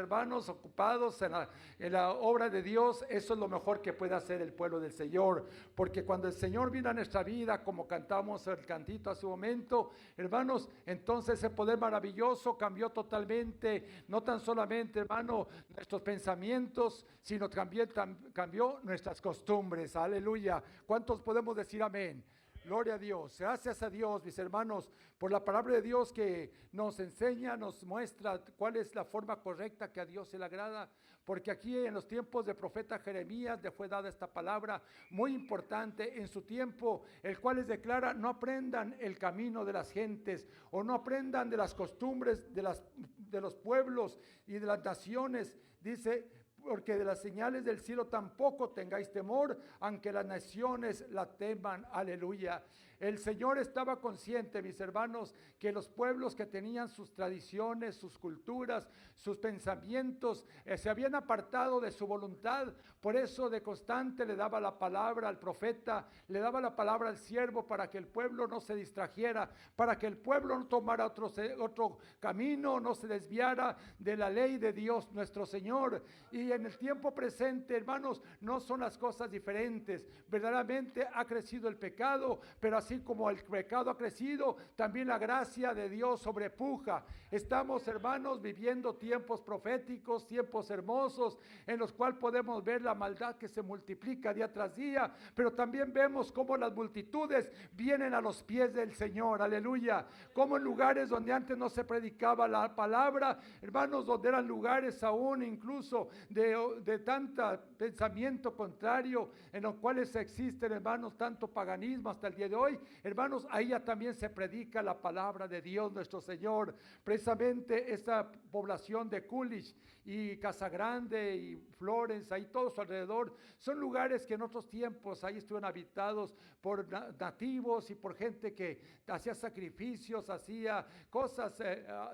hermanos, ocupados en la obra de Dios, eso es lo mejor que puede hacer el pueblo del Señor, porque cuando el Señor vino a nuestra vida, como cantamos el cantito hace un momento, hermanos, entonces ese poder maravilloso cambió totalmente, no tan solamente, hermano, nuestros pensamientos, sino también cambió nuestras costumbres. Aleluya. ¿Cuántos podemos decir amén? Gloria a Dios. Gracias a Dios, mis hermanos, por la palabra de Dios que nos enseña, nos muestra cuál es la forma correcta que a Dios se le agrada, porque aquí en los tiempos del profeta Jeremías le fue dada esta palabra muy importante en su tiempo, el cual les declara: no aprendan el camino de las gentes, o no aprendan de las costumbres de los pueblos y de las naciones, dice, porque de las señales del cielo tampoco tengáis temor, aunque las naciones la teman. Aleluya. El Señor estaba consciente, mis hermanos, que los pueblos que tenían sus tradiciones, sus culturas, sus pensamientos, se habían apartado de su voluntad. Por eso de constante le daba la palabra al profeta, le daba la palabra al siervo, para que el pueblo no se distrajera, para que el pueblo no tomara otro camino, no se desviara de la ley de Dios nuestro Señor. Y en el tiempo presente, hermanos, no son las cosas diferentes. Verdaderamente ha crecido el pecado, pero así como el pecado ha crecido, también la gracia de Dios sobrepuja. Estamos, hermanos, viviendo tiempos proféticos, tiempos hermosos, en los cuales podemos ver la maldad que se multiplica día tras día, pero también vemos cómo las multitudes vienen a los pies del Señor. Aleluya. Como en lugares donde antes no se predicaba la palabra, hermanos, donde eran lugares aún incluso de tanto pensamiento contrario, en los cuales existen, hermanos, tanto paganismo hasta el día de hoy, hermanos, ahí ya también se predica la palabra de Dios nuestro Señor. Precisamente esta población de Coolidge y Casagrande y Florence, ahí todo su alrededor, son lugares que en otros tiempos ahí estuvieron habitados por nativos y por gente que hacía sacrificios, hacía cosas,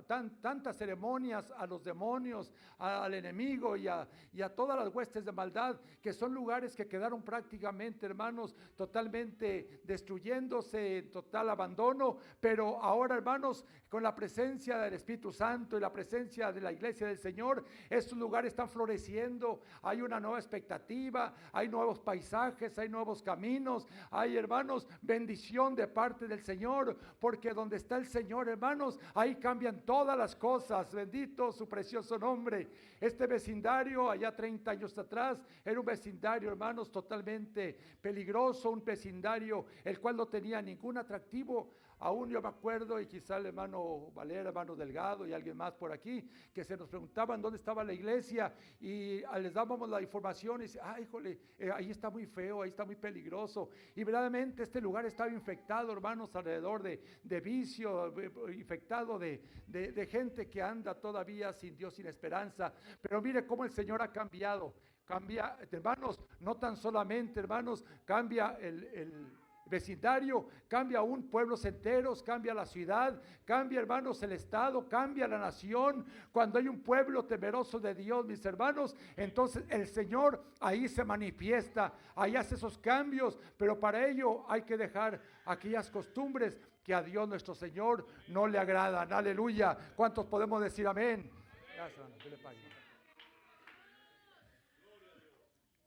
tantas ceremonias a los demonios, al enemigo y a todas las huestes de maldad, que son lugares que quedaron prácticamente, hermanos, totalmente destruyéndose, en total abandono. Pero ahora, hermanos, con la presencia del Espíritu Santo y la presencia de la iglesia del Señor, estos lugares están floreciendo, hay una nueva expectativa, hay nuevos paisajes, hay nuevos caminos, hay, hermanos, bendición de parte del Señor, porque donde está el Señor, hermanos, ahí cambian todas las cosas. Bendito su precioso nombre. Este vecindario allá 30 años atrás era un vecindario, hermanos, totalmente peligroso, un vecindario el cual no tenía ningún atractivo. Aún yo me acuerdo, y quizá el hermano Valera, hermano Delgado y alguien más por aquí, que se nos preguntaban dónde estaba la iglesia, y les dábamos la información y dice: ay, híjole, ahí está muy feo, ahí está muy peligroso. Y verdaderamente este lugar estaba infectado, hermanos, alrededor de vicio, infectado de gente que anda todavía sin Dios, sin esperanza. Pero mire cómo el Señor ha cambiado. Cambia, hermanos, no tan solamente, hermanos, cambia el vecindario, cambia aún pueblos enteros, cambia la ciudad, cambia, hermanos, el estado, cambia la nación. Cuando hay un pueblo temeroso de Dios, mis hermanos, entonces el Señor ahí se manifiesta, ahí hace esos cambios, pero para ello hay que dejar aquellas costumbres que a Dios nuestro Señor no le agradan. Aleluya. ¿Cuántos podemos decir amén? Gracias, hermano. Que le pague.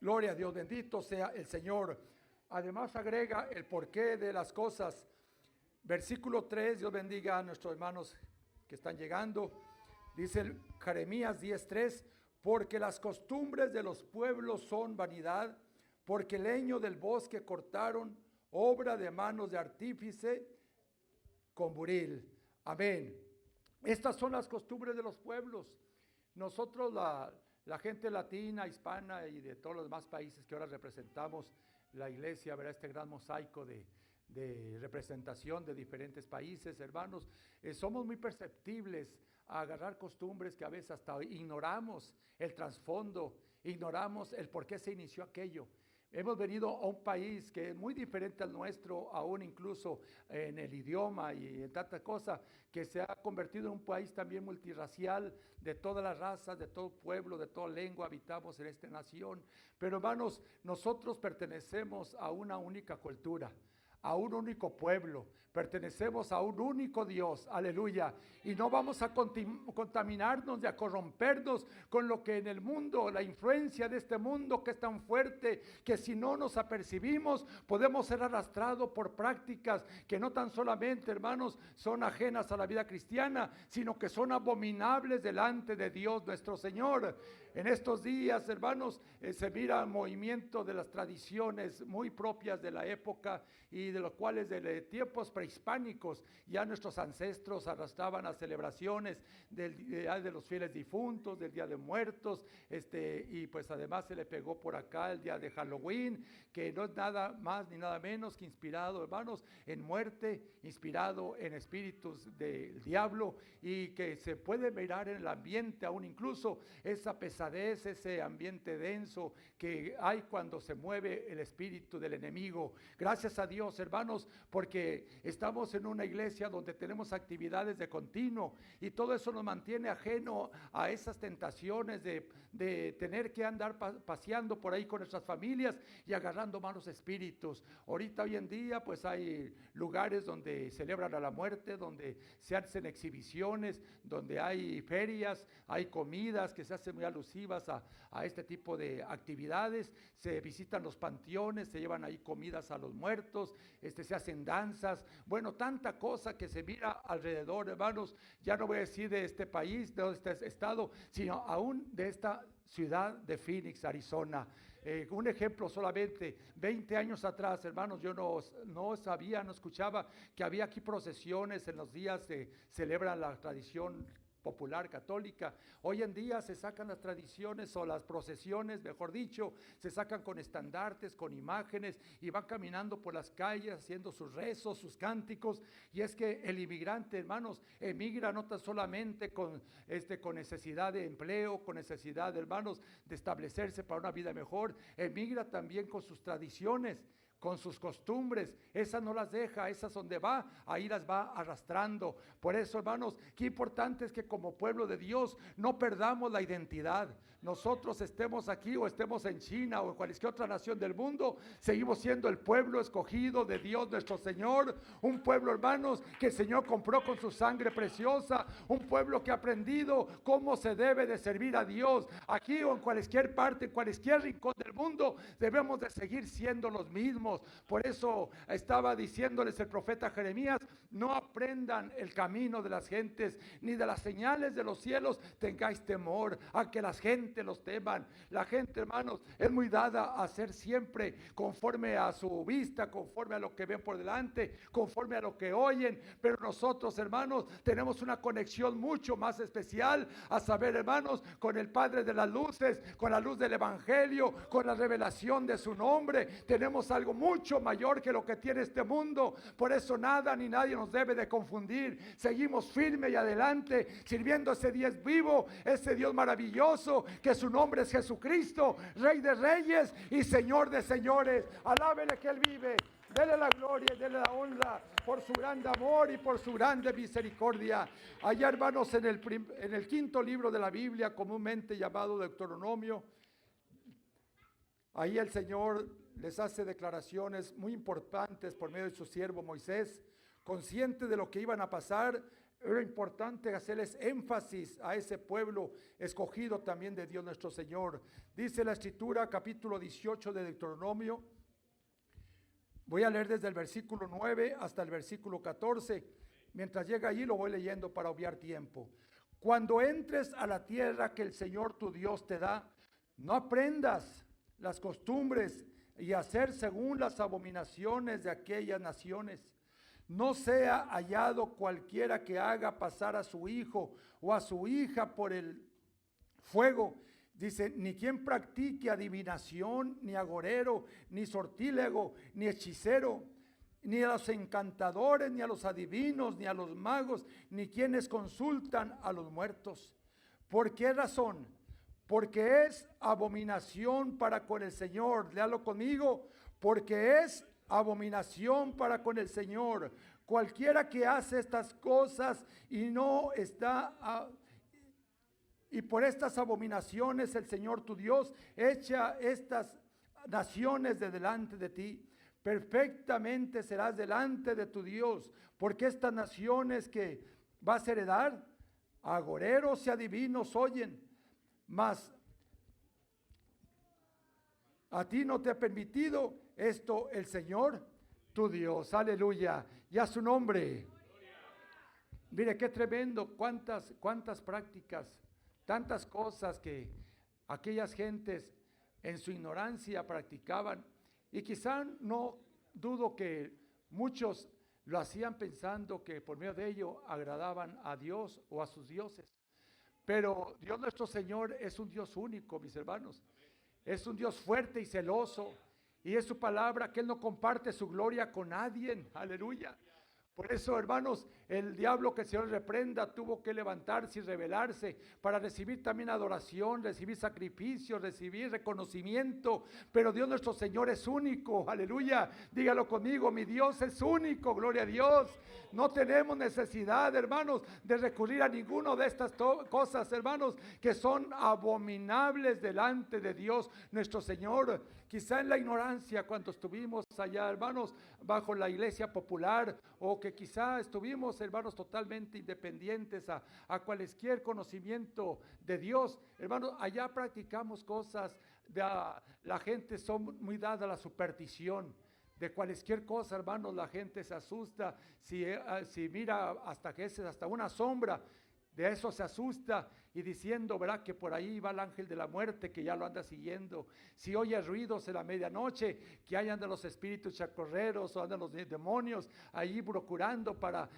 Gloria a Dios, bendito sea el Señor. Además agrega el porqué de las cosas. Versículo 3, Dios bendiga a nuestros hermanos que están llegando. Dice Jeremías 10:3, porque las costumbres de los pueblos son vanidad, porque el leño del bosque cortaron, obra de manos de artífice con buril. Amén. Estas son las costumbres de los pueblos. Nosotros, la gente latina, hispana y de todos los demás países que ahora representamos la iglesia, verá este gran mosaico de representación de diferentes países, hermanos, somos muy perceptibles a agarrar costumbres que a veces hasta ignoramos el trasfondo, ignoramos el por qué se inició aquello. Hemos venido a un país que es muy diferente al nuestro, aún incluso en el idioma y en tanta cosa, que se ha convertido en un país también multirracial, de todas las razas, de todo pueblo, de toda lengua, habitamos en esta nación. Pero hermanos, nosotros pertenecemos a una única cultura, a un único pueblo, pertenecemos a un único Dios, aleluya, y no vamos a contaminarnos y a corrompernos con lo que en el mundo, la influencia de este mundo que es tan fuerte, que si no nos apercibimos, podemos ser arrastrados por prácticas que no tan solamente, hermanos, son ajenas a la vida cristiana, sino que son abominables delante de Dios nuestro Señor. En estos días, hermanos, se mira el movimiento de las tradiciones muy propias de la época y de los cuales de tiempos prehispánicos ya nuestros ancestros arrastraban a celebraciones del Día de los Fieles Difuntos, del Día de Muertos, y pues además se le pegó por acá el Día de Halloween, que no es nada más ni nada menos que inspirado, hermanos, en muerte, inspirado en espíritus del diablo, y que se puede mirar en el ambiente aún incluso esa pesadez, ese ambiente denso que hay cuando se mueve el espíritu del enemigo. Gracias a Dios, hermanos, porque estamos en una iglesia donde tenemos actividades de continuo y todo eso nos mantiene ajeno a esas tentaciones de tener que andar paseando por ahí con nuestras familias y agarrando malos espíritus. Ahorita, hoy en día, pues hay lugares donde celebran a la muerte, donde se hacen exhibiciones, donde hay ferias, hay comidas que se hacen muy alusivas a este tipo de actividades. Se visitan los panteones, se llevan ahí comidas a los muertos, se hacen danzas, bueno, tanta cosa que se mira alrededor, hermanos. Ya no voy a decir de este país, de este estado, sino aún de esta ciudad de Phoenix, Arizona. Un ejemplo solamente, 20 años atrás, hermanos, yo no sabía, no escuchaba que había aquí procesiones en los días que celebran la tradición popular católica. Hoy en día se sacan las tradiciones o las procesiones, mejor dicho, se sacan con estandartes, con imágenes y van caminando por las calles haciendo sus rezos, sus cánticos. Y es que el inmigrante, hermanos, emigra no tan solamente con necesidad de empleo, con necesidad, hermanos, de establecerse para una vida mejor, emigra también con sus tradiciones, con sus costumbres. Esas no las deja, esas donde va, ahí las va arrastrando. Por eso, hermanos, qué importante es que como pueblo de Dios no perdamos la identidad. Nosotros estemos aquí o estemos en China o en cualquier otra nación del mundo, seguimos siendo el pueblo escogido de Dios nuestro Señor, un pueblo, hermanos, que el Señor compró con su sangre preciosa, un pueblo que ha aprendido cómo se debe de servir a Dios. Aquí o en cualquier parte, en cualquier rincón del mundo, debemos de seguir siendo los mismos. Por eso estaba diciéndoles el profeta Jeremías: no aprendan el camino de las gentes, ni de las señales de los cielos tengáis temor, a que las gentes los teman. La gente, hermanos, es muy dada a hacer siempre conforme a su vista, conforme a lo que ven por delante, conforme a lo que oyen, pero nosotros, hermanos, tenemos una conexión mucho más especial, a saber, hermanos, con el Padre de las luces, con la luz del Evangelio, con la revelación de su nombre. Tenemos algo mucho mayor que lo que tiene este mundo. Por eso nada ni nadie nos debe de confundir. Seguimos firme y adelante, sirviendo a ese Dios vivo, ese Dios maravilloso, que su nombre es Jesucristo, Rey de reyes y Señor de señores. Alábele que Él vive. Dele la gloria y dele la honra por su grande amor y por su grande misericordia. Allá, hermanos, en el quinto libro de la Biblia, comúnmente llamado Deuteronomio, ahí el Señor les hace declaraciones muy importantes por medio de su siervo Moisés. Consciente de lo que iban a pasar, era importante hacerles énfasis a ese pueblo escogido también de Dios nuestro Señor. Dice la Escritura, capítulo 18 de Deuteronomio. Voy a leer desde el versículo 9 hasta el versículo 14. Mientras llega allí lo voy leyendo para obviar tiempo. Cuando entres a la tierra que el Señor tu Dios te da, no aprendas las costumbres y hacer según las abominaciones de aquellas naciones. No sea hallado cualquiera que haga pasar a su hijo o a su hija por el fuego. Dice, ni quien practique adivinación, ni agorero, ni sortílego, ni hechicero, ni a los encantadores, ni a los adivinos, ni a los magos, ni quienes consultan a los muertos. ¿Por qué razón? Porque es abominación para con el Señor. Léalo conmigo. Porque es abominación para con el Señor. Cualquiera que hace estas cosas y no está... Y por estas abominaciones el Señor tu Dios echa estas naciones de delante de ti. perfectamente serás delante de tu Dios, porque estas naciones que vas a heredar, agoreros y adivinos oyen, mas a ti no te ha permitido esto el Señor, tu Dios. Aleluya. Y a su nombre. Mire qué tremendo, cuántas prácticas, tantas cosas que aquellas gentes en su ignorancia practicaban. Y quizá no dudo que muchos lo hacían pensando que por medio de ello agradaban a Dios o a sus dioses. Pero Dios nuestro Señor es un Dios único, mis hermanos. Es un Dios fuerte y celoso. Y es su palabra que Él no comparte su gloria con nadie. Aleluya. Por eso, hermanos, el diablo, que el Señor reprenda, tuvo que levantarse y rebelarse para recibir también adoración, recibir sacrificios, recibir reconocimiento. Pero Dios nuestro Señor es único, aleluya. Dígalo conmigo, mi Dios es único, gloria a Dios. No tenemos necesidad, hermanos, de recurrir a ninguna de estas cosas, hermanos, que son abominables delante de Dios nuestro Señor. Quizá en la ignorancia, cuando estuvimos allá, hermanos, bajo la iglesia popular, o que quizá estuvimos, hermanos, totalmente independientes a cualquier conocimiento de Dios. Hermanos, allá practicamos cosas, la gente son muy dada a la superstición. De cualquier cosa, hermanos, la gente se asusta. Si mira hasta que es hasta una sombra, de eso se asusta, y diciendo, verá, que por ahí va el ángel de la muerte, que ya lo anda siguiendo. Si oye ruidos en la medianoche, que ahí andan los espíritus chacorreros o andan los demonios ahí procurando para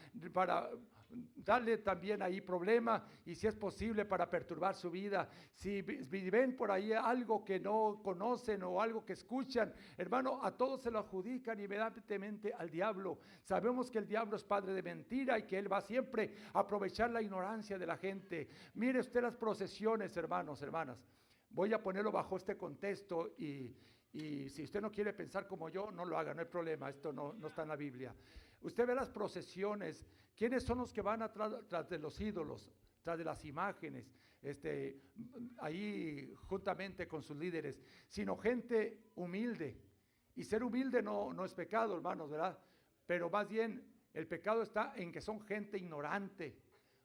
darle también ahí problema, y si es posible para perturbar su vida. Si ven por ahí algo que no conocen o algo que escuchan, hermano, a todos se lo adjudican inmediatamente al diablo. Sabemos que el diablo es padre de mentira y que él va siempre a aprovechar la ignorancia de la gente. Mire usted las procesiones, hermanos, hermanas. Voy a ponerlo bajo este contexto, y si usted no quiere pensar como yo, no lo haga, no hay problema, esto no está en la Biblia. Usted ve las procesiones. ¿Quiénes son los que van tras de los ídolos, tras de las imágenes, ahí juntamente con sus líderes? Sino gente humilde. Y ser humilde no es pecado, hermanos, ¿verdad? Pero más bien el pecado está en que son gente ignorante.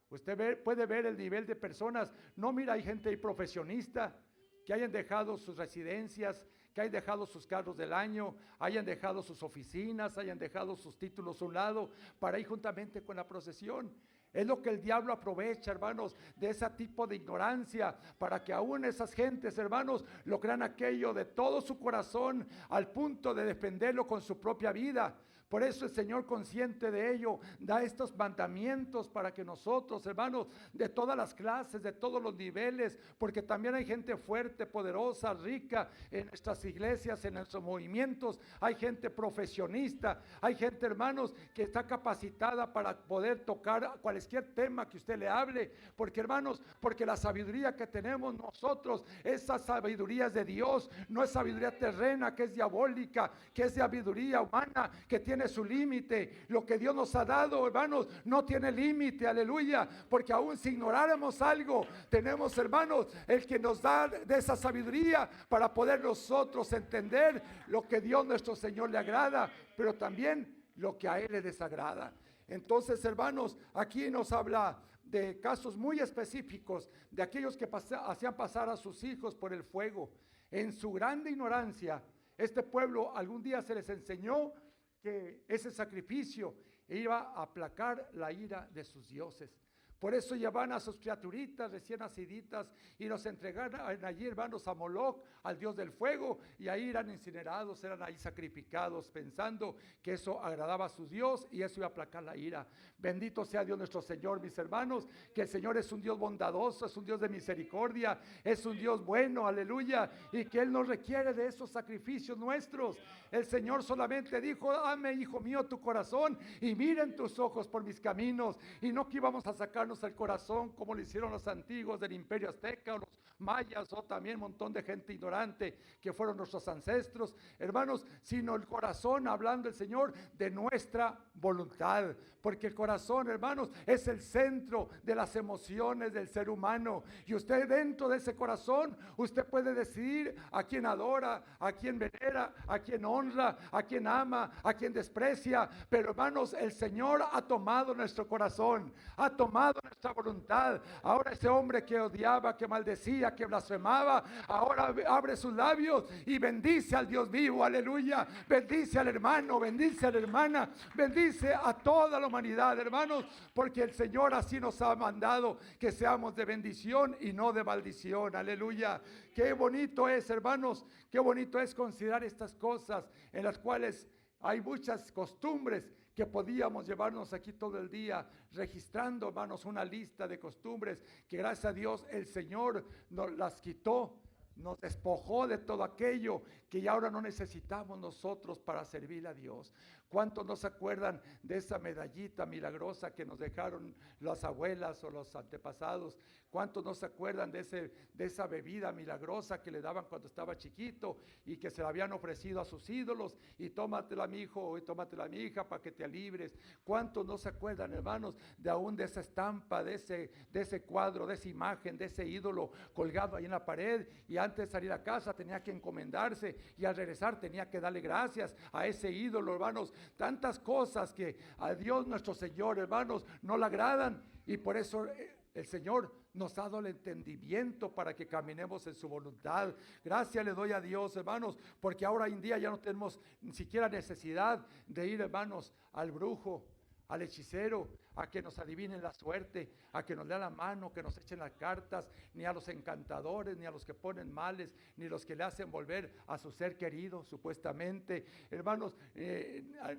Usted puede ver el nivel de personas. No, mira, hay gente ahí profesionista que hayan dejado sus residencias, que hayan dejado sus carros del año, hayan dejado sus oficinas, hayan dejado sus títulos a un lado para ir juntamente con la procesión. Es lo que el diablo aprovecha, hermanos, de ese tipo de ignorancia, para que aún esas gentes, hermanos, lo crean aquello de todo su corazón, al punto de defenderlo con su propia vida. Por eso el Señor, consciente de ello, da estos mandamientos para que nosotros, hermanos, de todas las clases, de todos los niveles, porque también hay gente fuerte, poderosa, rica en nuestras iglesias, en nuestros movimientos. Hay gente profesionista, hay gente, hermanos, que está capacitada para poder tocar cualquier tema que usted le hable. Porque, hermanos, porque la sabiduría que tenemos nosotros, esa sabiduría es de Dios, no es sabiduría terrena, que es diabólica, que es sabiduría humana, que tiene su límite. Lo que Dios nos ha dado, hermanos, no tiene límite, aleluya, porque aún si ignoráramos algo, tenemos, hermanos, el que nos da de esa sabiduría para poder nosotros entender lo que Dios nuestro Señor le agrada, pero también lo que a Él le desagrada. Entonces, hermanos, aquí nos habla de casos muy específicos de aquellos que hacían pasar a sus hijos por el fuego. En su grande ignorancia, este pueblo algún día se les enseñó que ese sacrificio iba a aplacar la ira de sus dioses. Por eso llevan a sus criaturitas recién naciditas y los entregaron allí, hermanos, a Moloch, al dios del fuego, y ahí eran incinerados, eran ahí sacrificados, pensando que eso agradaba a su Dios y eso iba a aplacar la ira. Bendito sea Dios nuestro Señor, mis hermanos, que el Señor es un Dios bondadoso, es un Dios de misericordia, es un Dios bueno, aleluya, y que Él no requiere de esos sacrificios nuestros. El Señor solamente dijo: dame, hijo mío, tu corazón y miren tus ojos por mis caminos, y no que íbamos a sacar entregarnos el corazón como lo hicieron los antiguos del Imperio Azteca, o los mayas, o también un montón de gente ignorante que fueron nuestros ancestros, hermanos, sino el corazón, hablando el Señor, de nuestra voluntad, porque el corazón, hermanos, es el centro de las emociones del ser humano, y usted dentro de ese corazón, usted puede decidir a quién adora, a quién venera, a quién honra, a quién ama, a quién desprecia, pero hermanos, el Señor ha tomado nuestro corazón, ha tomado nuestra voluntad. Ahora ese hombre que odiaba, que maldecía, que blasfemaba, ahora abre sus labios y bendice al Dios vivo, aleluya, bendice al hermano, bendice a la hermana, bendice a toda la humanidad, hermanos, porque el Señor así nos ha mandado que seamos de bendición y no de maldición, aleluya. Qué bonito es, hermanos, qué bonito es considerar estas cosas en las cuales hay muchas costumbres que podíamos llevarnos aquí todo el día, registrando, hermanos, una lista de costumbres que gracias a Dios el Señor nos las quitó, nos despojó de todo aquello que ya ahora no necesitamos nosotros para servir a Dios. ¿Cuántos no se acuerdan de esa medallita milagrosa que nos dejaron las abuelas o los antepasados? ¿Cuántos no se acuerdan de esa bebida milagrosa que le daban cuando estaba chiquito y que se la habían ofrecido a sus ídolos? Y tómatela, mi hijo, y tómatela, mi hija, para que te alibres. ¿Cuántos no se acuerdan, hermanos, de aún de esa estampa, de ese cuadro, de esa imagen, de ese ídolo colgado ahí en la pared? Y antes de salir a casa tenía que encomendarse y al regresar tenía que darle gracias a ese ídolo, hermanos. Tantas cosas que a Dios nuestro Señor, hermanos, no le agradan, y por eso el Señor nos ha dado el entendimiento para que caminemos en su voluntad. Gracias le doy a Dios, hermanos, porque ahora en día ya no tenemos ni siquiera necesidad de ir, hermanos, al brujo, al hechicero, a que nos adivinen la suerte, a que nos lean la mano, que nos echen las cartas, ni a los encantadores, ni a los que ponen males, ni los que le hacen volver a su ser querido, supuestamente. Hermanos,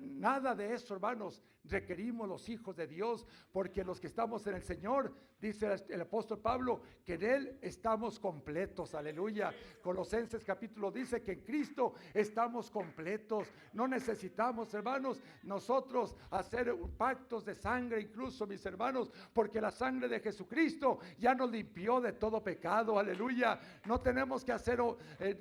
nada de eso, hermanos, requerimos los hijos de Dios, porque los que estamos en el Señor, dice el apóstol Pablo, que en Él estamos completos, aleluya. Colosenses capítulo dice que en Cristo estamos completos, no necesitamos, hermanos, nosotros hacer pactos de sangre, incluso, mis hermanos, porque la sangre de Jesucristo ya nos limpió de todo pecado, aleluya. No tenemos que hacer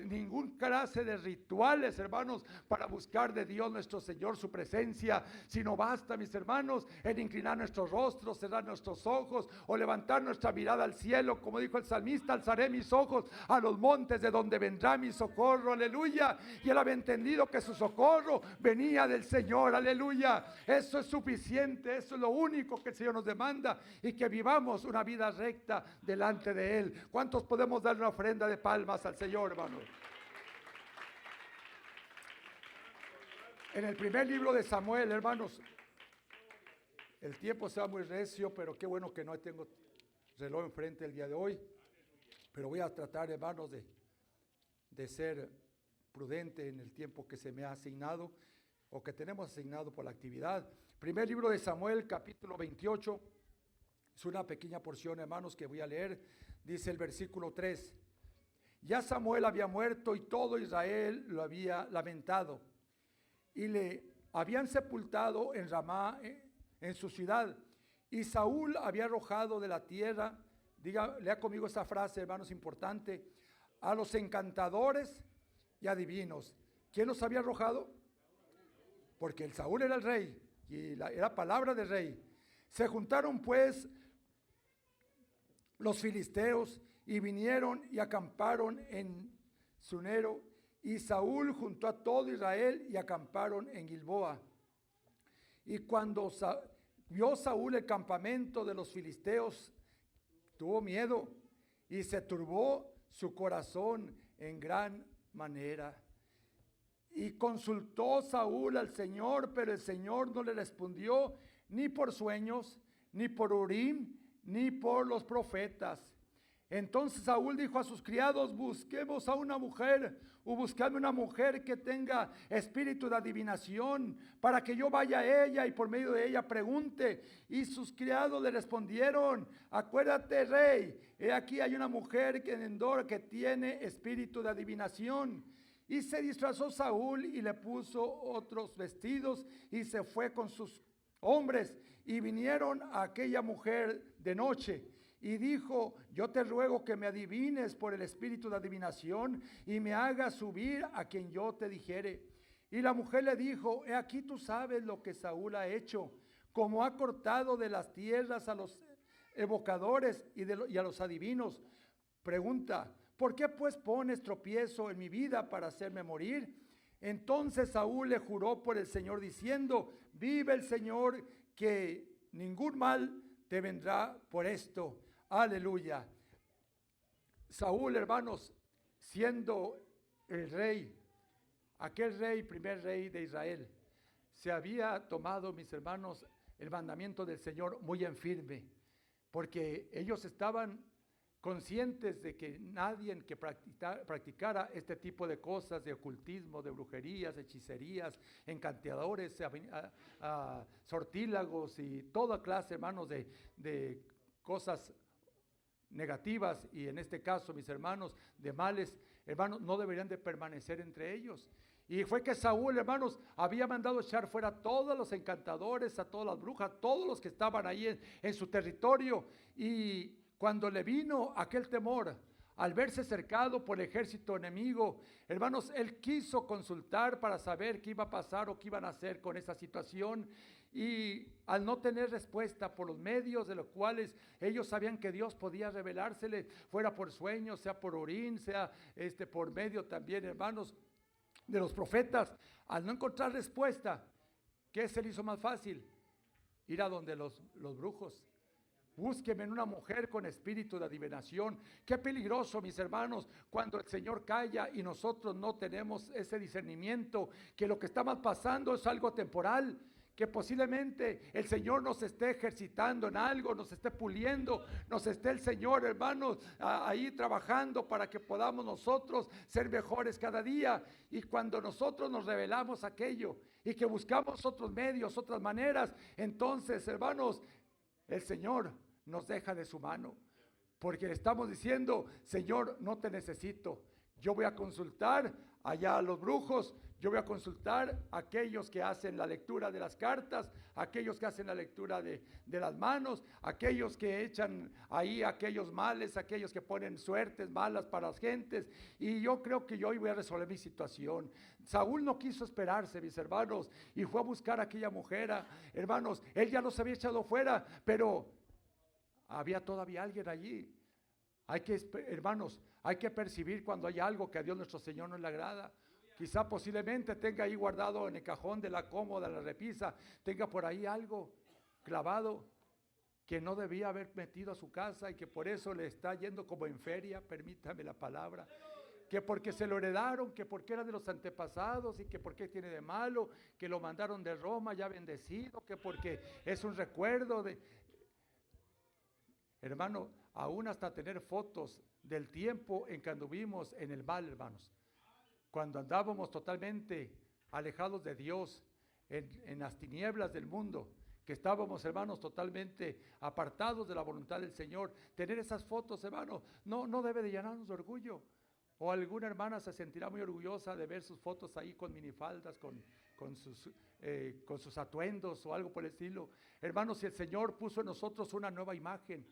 ningún clase de rituales, hermanos, para buscar de Dios nuestro Señor su presencia, sino basta, mis hermanos, en inclinar nuestros rostros, cerrar nuestros ojos o levantar nuestra mirada al cielo, como dijo el salmista: alzaré mis ojos a los montes, de donde vendrá mi socorro, aleluya. Y él había entendido que su socorro venía del Señor, aleluya. Eso es suficiente, eso es lo único que el Señor nos demanda, y que vivamos una vida recta delante de Él. ¿Cuántos podemos dar una ofrenda de palmas al Señor, hermanos? En el primer libro de Samuel, hermanos, el tiempo se va muy recio, pero qué bueno que no tengo reloj enfrente el día de hoy, pero voy a tratar, hermanos, de ser prudente en el tiempo que se me ha asignado o que tenemos asignado por la actividad. Primer libro de Samuel, capítulo 28, es una pequeña porción, hermanos, que voy a leer. Dice el versículo 3: ya Samuel había muerto y todo Israel lo había lamentado, y le habían sepultado en Ramá, en su ciudad, y Saúl había arrojado de la tierra, lea conmigo esa frase, hermanos, importante, a los encantadores y adivinos. ¿Quién los había arrojado? Porque el Saúl era el rey y era palabra de rey. Se juntaron pues los filisteos y vinieron y acamparon en Sunero, y Saúl juntó a todo Israel y acamparon en Gilboa. Y cuando vio Saúl el campamento de los filisteos, tuvo miedo y se turbó su corazón en gran manera. Y consultó Saúl al Señor, pero el Señor no le respondió ni por sueños, ni por Urim, ni por los profetas. Entonces Saúl dijo a sus criados: busquemos a una mujer, o buscadme una mujer que tenga espíritu de adivinación, para que yo vaya a ella y por medio de ella pregunte. Y sus criados le respondieron: acuérdate, rey, he aquí hay una mujer en Endor que tiene espíritu de adivinación. Y se disfrazó Saúl y le puso otros vestidos y se fue con sus hombres y vinieron a aquella mujer de noche. Y dijo: yo te ruego que me adivines por el espíritu de adivinación y me hagas subir a quien yo te dijere. Y la mujer le dijo: he aquí tú sabes lo que Saúl ha hecho, como ha cortado de las tierras a los evocadores y a los adivinos. Pregunta: ¿por qué pues pones tropiezo en mi vida para hacerme morir? Entonces Saúl le juró por el Señor diciendo: vive el Señor, que ningún mal te vendrá por esto. Aleluya. Saúl, hermanos, siendo el rey, aquel rey, primer rey de Israel, se había tomado, mis hermanos, el mandamiento del Señor muy en firme, porque ellos estaban conscientes de que nadie que practicara este tipo de cosas, de ocultismo, de brujerías, hechicerías, encanteadores, sortílagos y toda clase, hermanos, de cosas negativas, y en este caso, mis hermanos, de males, hermanos, no deberían de permanecer entre ellos. Y fue que Saúl, hermanos, había mandado echar fuera a todos los encantadores, a todas las brujas, todos los que estaban ahí en su territorio. Y cuando le vino aquel temor, al verse cercado por el ejército enemigo, hermanos, él quiso consultar para saber qué iba a pasar o qué iban a hacer con esa situación. Y al no tener respuesta por los medios de los cuales ellos sabían que Dios podía revelárseles, fuera por sueños, sea por Urín, sea por medio también, hermanos, de los profetas, al no encontrar respuesta, ¿qué se le hizo más fácil? Ir a donde los brujos. Búsqueme en una mujer con espíritu de adivinación. Qué peligroso, mis hermanos, cuando el Señor calla y nosotros no tenemos ese discernimiento, que lo que estamos pasando es algo temporal, que posiblemente el Señor nos esté ejercitando en algo, nos esté puliendo, nos esté el Señor, hermanos, ahí trabajando para que podamos nosotros ser mejores cada día. Y cuando nosotros nos revelamos aquello y que buscamos otros medios, otras maneras, entonces, hermanos, el Señor nos deja de su mano, porque le estamos diciendo: Señor, no te necesito. Yo voy a consultar allá a los brujos, yo voy a consultar a aquellos que hacen la lectura de las cartas, aquellos que hacen la lectura de las manos, aquellos que echan ahí aquellos males, aquellos que ponen suertes malas para las gentes, y yo creo que yo hoy voy a resolver mi situación. Saúl no quiso esperarse, mis hermanos, y fue a buscar a aquella mujer, hermanos. Él ya los había echado fuera, pero había todavía alguien allí. Hermanos, hay que percibir cuando hay algo que a Dios nuestro Señor no le agrada. Quizá posiblemente tenga ahí guardado en el cajón de la cómoda, la repisa, tenga por ahí algo clavado que no debía haber metido a su casa y que por eso le está yendo como en feria, permítame la palabra, que porque se lo heredaron, que porque era de los antepasados y que porque tiene de malo, que lo mandaron de Roma ya bendecido, que porque es un recuerdo de... Hermano, aún hasta tener fotos del tiempo en que anduvimos en el mal, hermanos, cuando andábamos totalmente alejados de Dios, en las tinieblas del mundo, que estábamos, hermanos, totalmente apartados de la voluntad del Señor. Tener esas fotos, hermano, no debe de llenarnos de orgullo. O alguna hermana se sentirá muy orgullosa de ver sus fotos ahí con minifaldas, con sus atuendos o algo por el estilo. Hermanos, si el Señor puso en nosotros una nueva imagen,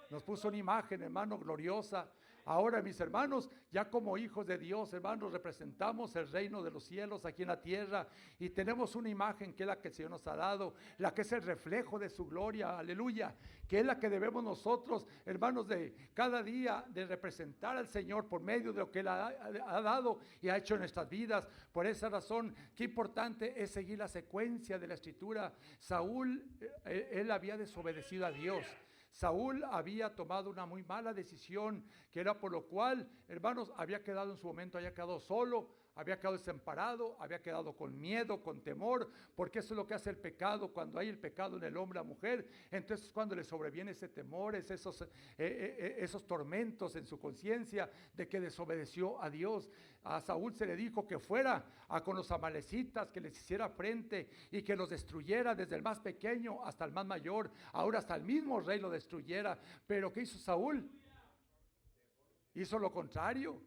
nos puso una imagen, hermano, gloriosa. Ahora, mis hermanos, ya como hijos de Dios, hermanos, representamos el reino de los cielos aquí en la tierra y tenemos una imagen que es la que el Señor nos ha dado, la que es el reflejo de su gloria, aleluya, que es la que debemos nosotros, hermanos, de cada día de representar al Señor por medio de lo que Él ha dado y ha hecho en nuestras vidas. Por esa razón, qué importante es seguir la secuencia de la Escritura. Saúl, él había desobedecido a Dios. Saúl había tomado una muy mala decisión, que era por lo cual, hermanos, había quedado en su momento, había quedado solo, había quedado desamparado, había quedado con miedo, con temor, porque eso es lo que hace el pecado. Cuando hay el pecado en el hombre o la mujer, entonces cuando le sobreviene ese temor, esos tormentos en su conciencia de que desobedeció a Dios. A Saúl se le dijo que fuera con los amalecitas, que les hiciera frente y que los destruyera desde el más pequeño hasta el más mayor. Ahora hasta el mismo rey lo destruyera. Pero ¿qué hizo Saúl? Hizo lo contrario.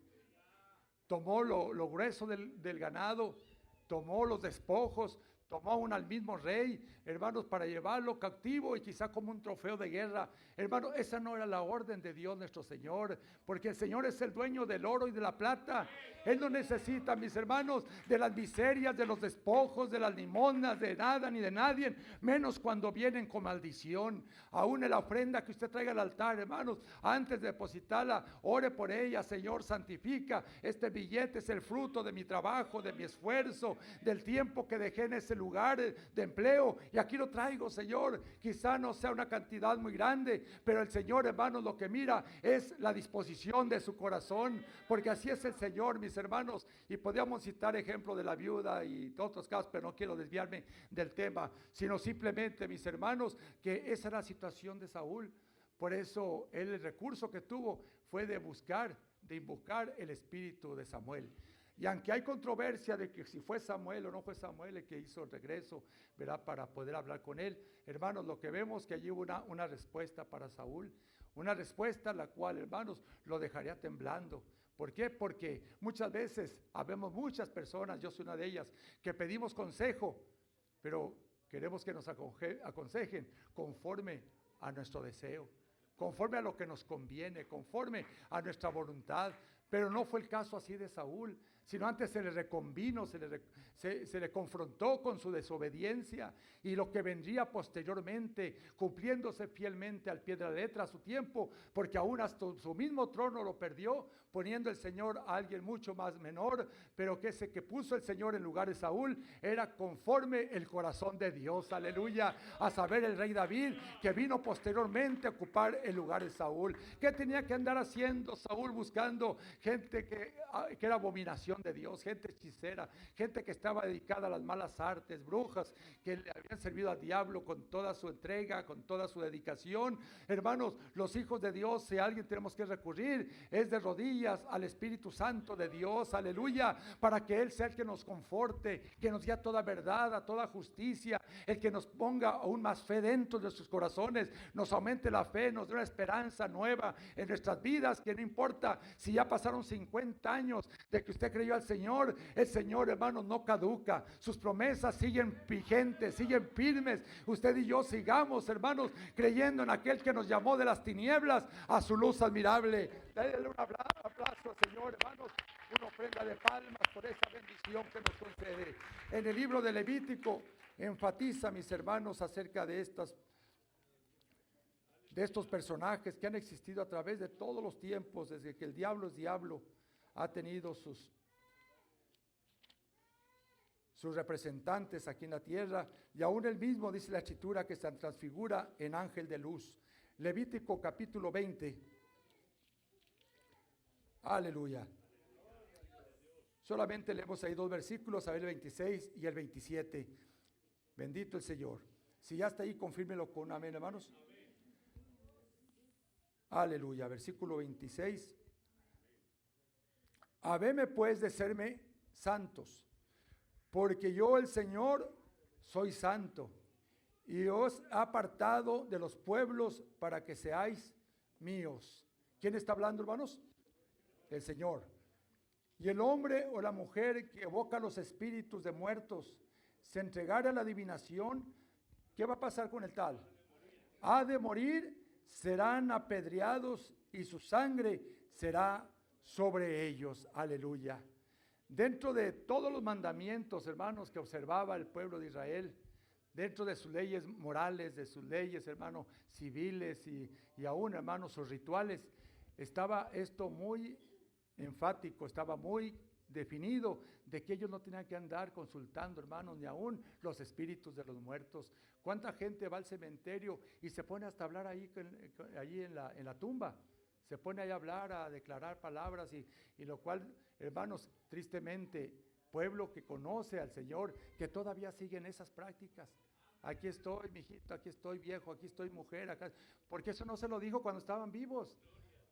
Tomó lo grueso del ganado, tomó los despojos, tomó aún al mismo rey, hermanos, para llevarlo cautivo y quizá como un trofeo de guerra. Hermanos, esa no era la orden de Dios nuestro Señor, porque el Señor es el dueño del oro y de la plata. Él no necesita, mis hermanos, de las miserias, de los despojos, de las limosnas, de nada ni de nadie, menos cuando vienen con maldición. Aún en la ofrenda que usted traiga al altar, hermanos, antes de depositarla, ore por ella. Señor, santifica este billete, es el fruto de mi trabajo, de mi esfuerzo, del tiempo que dejé en ese lugar de empleo, y aquí lo traigo, Señor. Quizá no sea una cantidad muy grande, pero el Señor, hermanos, lo que mira es la disposición de su corazón, porque así es el Señor, mis hermanos. Y podríamos citar ejemplo de la viuda y de otros casos, pero no quiero desviarme del tema, sino simplemente, mis hermanos, que esa era la situación de Saúl. Por eso él, el recurso que tuvo fue de invocar el espíritu de Samuel. Y aunque hay controversia de que si fue Samuel o no fue Samuel el que hizo el regreso, ¿verdad?, para poder hablar con él, hermanos, lo que vemos que allí hubo una respuesta para Saúl, una respuesta la cual, hermanos, lo dejaría temblando. ¿Por qué? Porque muchas veces habemos muchas personas, yo soy una de ellas, que pedimos consejo, pero queremos que nos aconsejen conforme a nuestro deseo, conforme a lo que nos conviene, conforme a nuestra voluntad. Pero no fue el caso así de Saúl, sino antes se le reconvino, se le confrontó con su desobediencia y lo que vendría posteriormente, cumpliéndose fielmente al pie de la letra a su tiempo, porque aún hasta su mismo trono lo perdió, poniendo el Señor a alguien mucho más menor, pero que ese que puso el Señor en lugar de Saúl era conforme el corazón de Dios, aleluya, a saber, el rey David, que vino posteriormente a ocupar el lugar de Saúl. ¿Qué tenía que andar haciendo Saúl? Buscando gente que era abominación de Dios, gente hechicera, gente que estaba dedicada a las malas artes, brujas que le habían servido al diablo con toda su entrega, con toda su dedicación. Hermanos, los hijos de Dios, si a alguien tenemos que recurrir, es de rodillas al Espíritu Santo de Dios, aleluya, para que Él sea el que nos conforte, que nos guíe a toda verdad, a toda justicia, el que nos ponga aún más fe dentro de sus corazones, nos aumente la fe, nos dé una esperanza nueva en nuestras vidas, que no importa si ya pasaron 50 años de que usted creyó al Señor, el Señor, hermanos, no caduca, sus promesas siguen vigentes, siguen firmes. Usted y yo sigamos, hermanos, creyendo en aquel que nos llamó de las tinieblas a su luz admirable. Dale un aplauso al Señor, hermanos, una ofrenda de palmas por esa bendición que nos concede. En el libro de Levítico enfatiza, mis hermanos, acerca de estos personajes que han existido a través de todos los tiempos, desde que el diablo es diablo, ha tenido sus representantes aquí en la tierra, y aún él mismo, dice la Escritura, que se transfigura en ángel de luz. Levítico capítulo 20. Aleluya. Solamente leemos ahí 2 versículos, a ver el 26 y el 27. Bendito el Señor. Si ya está ahí, confírmelo con un amén, hermanos. Aleluya, versículo 26. Habedme pues de serme santos, porque yo el Señor soy santo, y os he apartado de los pueblos para que seáis míos. ¿Quién está hablando, hermanos? El Señor. Y el hombre o la mujer que evoca los espíritus de muertos se entregara a la adivinación, ¿qué va a pasar con el tal? Ha de morir, serán apedreados y su sangre será sobre ellos. Aleluya. Dentro de todos los mandamientos, hermanos, que observaba el pueblo de Israel, dentro de sus leyes morales, de sus leyes, hermanos, civiles y aún, hermanos, sus rituales, estaba esto muy enfático, estaba muy definido de que ellos no tenían que andar consultando, hermanos, ni aún los espíritus de los muertos. ¿Cuánta gente va al cementerio y se pone hasta a hablar ahí en la tumba? Se pone ahí a hablar, a declarar palabras y lo cual, hermanos, tristemente, pueblo que conoce al Señor, que todavía siguen esas prácticas. Aquí estoy, mijito, aquí estoy, viejo, aquí estoy, mujer, acá. Porque eso no se lo dijo cuando estaban vivos.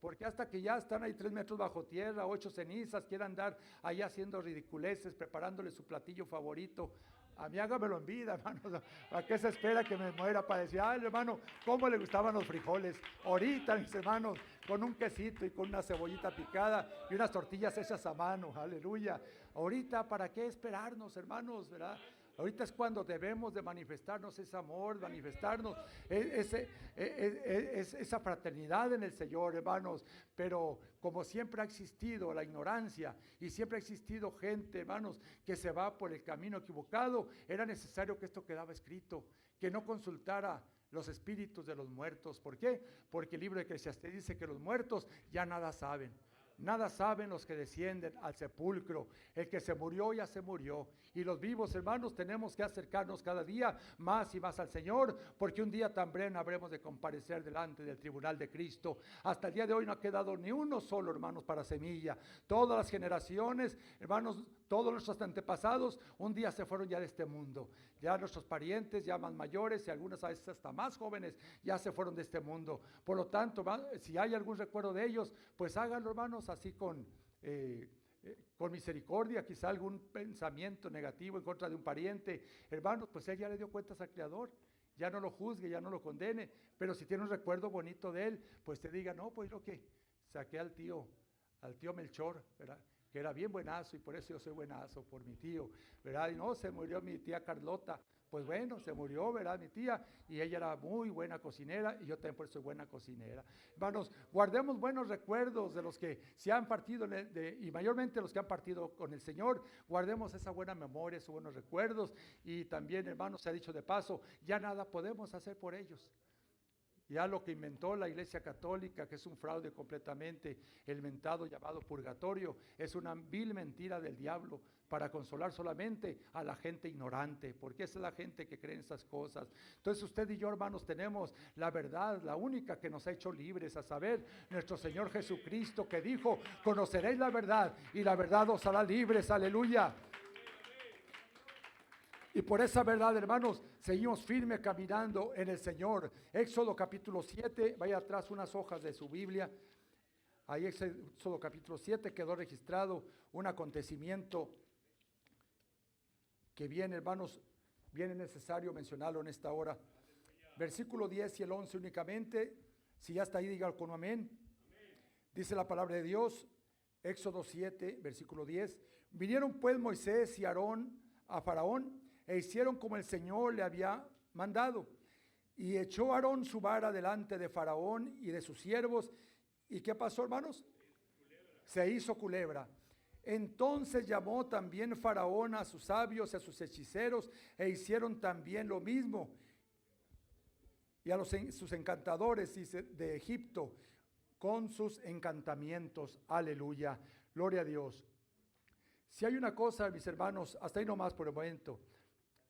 Porque hasta que ya están ahí 3 metros bajo tierra, 8 cenizas, quieren andar ahí haciendo ridiculeces, preparándole su platillo favorito. A mí hágamelo en vida, hermano. ¿A qué se espera que me muera para decir, ay, hermano, cómo le gustaban los frijoles? Ahorita, mis hermanos, con un quesito y con una cebollita picada y unas tortillas hechas a mano, aleluya. Ahorita, ¿para qué esperarnos, hermanos, verdad? Ahorita es cuando debemos de manifestarnos ese amor, manifestarnos esa fraternidad en el Señor, hermanos. Pero como siempre ha existido la ignorancia y siempre ha existido gente, hermanos, que se va por el camino equivocado, era necesario que esto quedaba escrito, que no consultara los espíritus de los muertos. ¿Por qué? Porque el libro de Eclesiastés dice que los muertos ya nada saben. Nada saben los que descienden al sepulcro. El que se murió ya se murió. Y los vivos, hermanos, tenemos que acercarnos cada día más y más al Señor, porque un día también habremos de comparecer delante del tribunal de Cristo. Hasta el día de hoy no ha quedado ni uno solo, hermanos, para semilla. Todas las generaciones, hermanos, todos nuestros antepasados, un día se fueron ya de este mundo. Ya nuestros parientes, ya más mayores y algunas a veces hasta más jóvenes, ya se fueron de este mundo. Por lo tanto, si hay algún recuerdo de ellos, pues háganlo, hermanos, así con misericordia. Quizá algún pensamiento negativo en contra de un pariente, hermanos, pues él ya le dio cuentas al Creador. Ya no lo juzgue, ya no lo condene, pero si tiene un recuerdo bonito de él, pues te diga, no, pues lo que saqué al tío Melchor, ¿verdad? Que era bien buenazo, y por eso yo soy buenazo, por mi tío, ¿verdad? Y no, se murió mi tía Carlota. Pues bueno, se murió, ¿verdad? Mi tía, y ella era muy buena cocinera, y yo también por eso soy buena cocinera. Hermanos, guardemos buenos recuerdos de los que se han partido, y mayormente los que han partido con el Señor. Guardemos esa buena memoria, esos buenos recuerdos, y también, hermanos, se ha dicho de paso, ya nada podemos hacer por ellos. Ya lo que inventó la Iglesia Católica, que es un fraude completamente, el mentado llamado purgatorio, es una vil mentira del diablo para consolar solamente a la gente ignorante, porque esa es la gente que cree en esas cosas. Entonces usted y yo, hermanos, tenemos la verdad, la única que nos ha hecho libres, a saber, nuestro Señor Jesucristo, que dijo, conoceréis la verdad y la verdad os hará libres, aleluya. Y por esa verdad, hermanos, seguimos firmes caminando en el Señor. Éxodo capítulo 7, vaya atrás unas hojas de su Biblia. Ahí Éxodo capítulo 7 quedó registrado un acontecimiento que viene, hermanos, viene necesario mencionarlo en esta hora. Versículo 10 y el 11 únicamente. Si ya está ahí, diga con amén. Dice la palabra de Dios, Éxodo 7, versículo 10. Vinieron pues Moisés y Aarón a Faraón, e hicieron como el Señor le había mandado. Y echó Aarón su vara delante de Faraón y de sus siervos. ¿Y qué pasó, hermanos? Se hizo culebra. Entonces llamó también Faraón a sus sabios y a sus hechiceros, e hicieron también lo mismo. Y a sus encantadores de Egipto, con sus encantamientos. Aleluya. Gloria a Dios. Si hay una cosa, mis hermanos, hasta ahí nomás por el momento,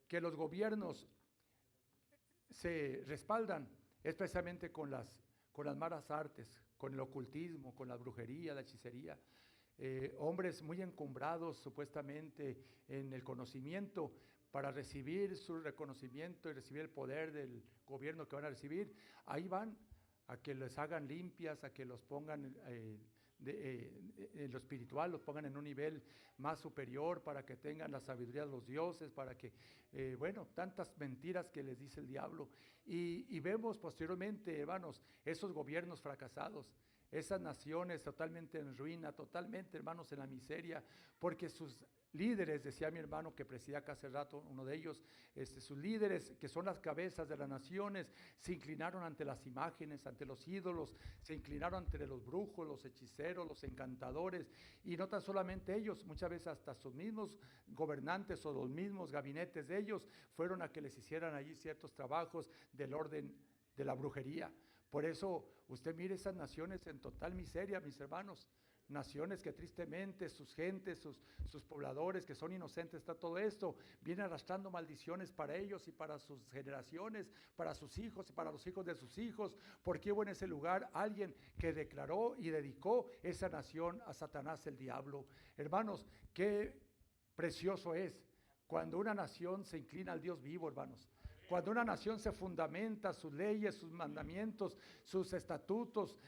que los gobiernos se respaldan, especialmente con las malas artes, con el ocultismo, con la brujería, la hechicería. Hombres muy encumbrados supuestamente en el conocimiento para recibir su reconocimiento y recibir el poder del gobierno que van a recibir, ahí van a que les hagan limpias, a que los pongan en lo espiritual, los pongan en un nivel más superior para que tengan la sabiduría de los dioses, para que, tantas mentiras que les dice el diablo. Y vemos posteriormente, hermanos, esos gobiernos fracasados, esas naciones totalmente en ruina, totalmente, hermanos, en la miseria, porque sus líderes, decía mi hermano que presidía acá hace rato, uno de ellos, sus líderes, que son las cabezas de las naciones, se inclinaron ante las imágenes, ante los ídolos, se inclinaron ante los brujos, los hechiceros, los encantadores, y no tan solamente ellos, muchas veces hasta sus mismos gobernantes o los mismos gabinetes de ellos fueron a que les hicieran allí ciertos trabajos del orden de la brujería. Por eso usted mire esas naciones en total miseria, mis hermanos. Naciones que tristemente sus gentes, sus pobladores que son inocentes, está todo esto, viene arrastrando maldiciones para ellos y para sus generaciones, para sus hijos y para los hijos de sus hijos, porque hubo en ese lugar alguien que declaró y dedicó esa nación a Satanás el diablo. Hermanos, qué precioso es cuando una nación se inclina al Dios vivo, hermanos. Cuando una nación se fundamenta, sus leyes, sus mandamientos, sus estatutos,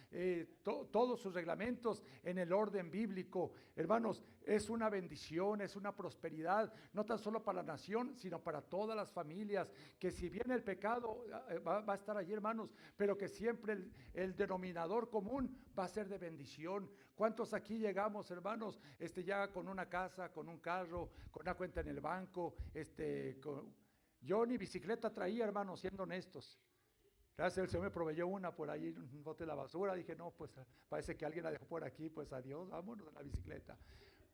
todos sus reglamentos en el orden bíblico, hermanos, es una bendición, es una prosperidad, no tan solo para la nación, sino para todas las familias, que si bien el pecado va a estar allí, hermanos, pero que siempre el denominador común va a ser de bendición. ¿Cuántos aquí llegamos, hermanos, ya con una casa, con un carro, con una cuenta en el banco, yo ni bicicleta traía, hermanos, siendo honestos. Gracias, el Señor me proveyó una por ahí, un bote de la basura. Dije, no, pues parece que alguien la dejó por aquí, pues adiós, vámonos en la bicicleta.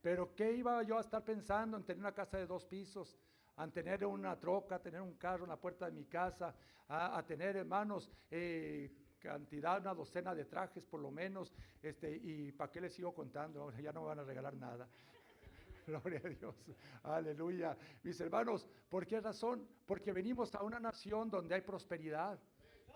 Pero ¿qué iba yo a estar pensando en tener una casa de 2 pisos? A tener una troca, a tener un carro en la puerta de mi casa, a tener, hermanos, cantidad, una docena de trajes por lo menos, y ¿para qué les sigo contando? Ya no me van a regalar nada. Gloria a Dios, aleluya. Mis hermanos, ¿por qué razón? Porque venimos a una nación donde hay prosperidad,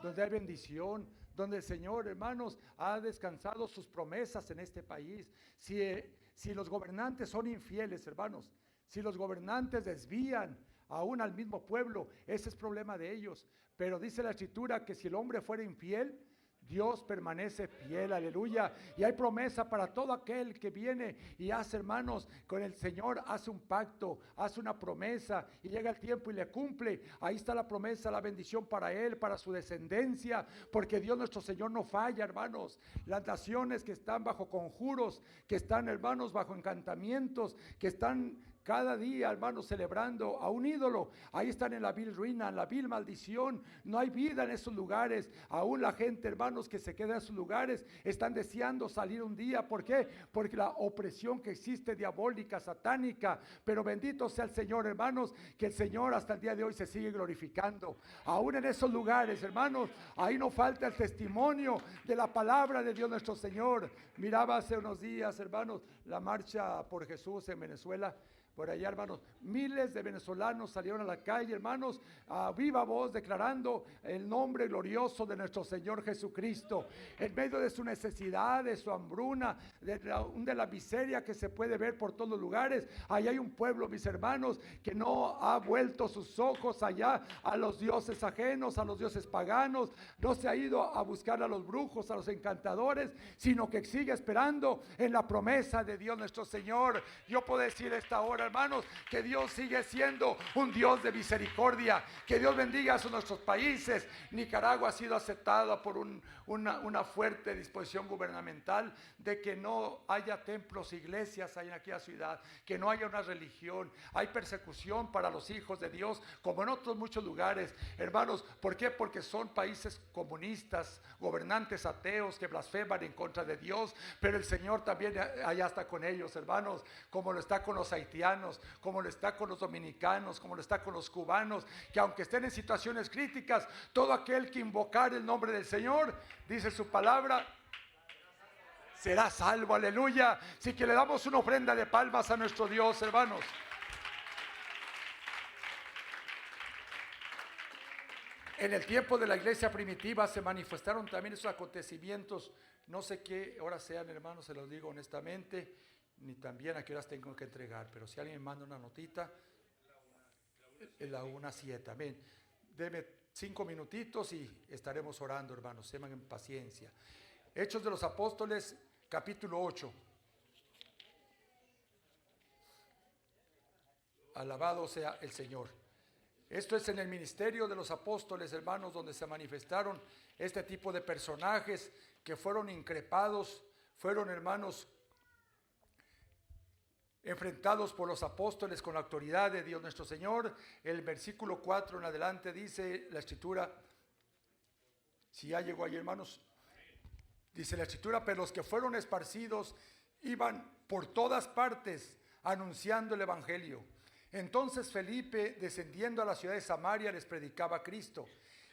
donde hay bendición, donde el Señor, hermanos, ha descansado sus promesas en este país. Si los gobernantes son infieles, hermanos, si los gobernantes desvían aún al mismo pueblo, ese es problema de ellos. Pero dice la Escritura que si el hombre fuera infiel, Dios permanece fiel, aleluya. Y hay promesa para todo aquel que viene y hace, hermanos, con el Señor, hace un pacto, hace una promesa y llega el tiempo y le cumple. Ahí está la promesa, la bendición para él, para su descendencia, porque Dios nuestro Señor no falla, hermanos. Las naciones que están bajo conjuros, que están, hermanos, bajo encantamientos, que están cada día, hermanos, celebrando a un ídolo, ahí están en la vil ruina, en la vil maldición. No hay vida en esos lugares. Aún la gente, hermanos, que se queda en esos lugares, están deseando salir un día. ¿Por qué? Porque la opresión que existe diabólica, satánica. Pero bendito sea el Señor, hermanos, que el Señor hasta el día de hoy se sigue glorificando. Aún en esos lugares, hermanos, ahí no falta el testimonio de la palabra de Dios nuestro Señor. Miraba hace unos días, hermanos, la marcha por Jesús en Venezuela. Por allá, hermanos, miles de venezolanos salieron a la calle, hermanos, a viva voz declarando el nombre glorioso de nuestro Señor Jesucristo. En medio de su necesidad, de su hambruna, de la miseria que se puede ver por todos los lugares, allá hay un pueblo, mis hermanos, que no ha vuelto sus ojos allá a los dioses ajenos, a los dioses paganos, no se ha ido a buscar a los brujos, a los encantadores, sino que sigue esperando en la promesa de Dios nuestro Señor. Yo puedo decir esta hora, hermanos, que Dios sigue siendo un Dios de misericordia, que Dios bendiga a nuestros países. Nicaragua ha sido aceptada por una fuerte disposición gubernamental de que no haya templos, iglesias en aquella ciudad, que no haya una religión. Hay persecución para los hijos de Dios, como en otros muchos lugares, hermanos. ¿Por qué? Porque son países comunistas, gobernantes ateos que blasfeman en contra de Dios, pero el Señor también allá está con ellos, hermanos, como lo está con los haitianos, como lo está con los dominicanos, como lo está con los cubanos, que aunque estén en situaciones críticas, todo aquel que invocar el nombre del Señor, dice su palabra, será salvo, aleluya. Así que le damos una ofrenda de palmas a nuestro Dios, hermanos. En el tiempo de la iglesia primitiva se manifestaron también esos acontecimientos, no sé qué horas sean, hermanos, se los digo honestamente, ni también a qué horas tengo que entregar, pero si alguien me manda una notita, la 1:07, amén. Deme 5 minutitos y estaremos orando, hermanos, tengan en paciencia. Hechos de los Apóstoles, capítulo 8. Alabado sea el Señor. Esto es en el ministerio de los apóstoles, hermanos, donde se manifestaron este tipo de personajes que fueron increpados, fueron, hermanos, enfrentados por los apóstoles con la autoridad de Dios nuestro Señor. El versículo 4 en adelante dice la Escritura, si ya llegó ahí, hermanos, dice la Escritura, pero los que fueron esparcidos iban por todas partes anunciando el Evangelio. Entonces Felipe, descendiendo a la ciudad de Samaria, les predicaba a Cristo.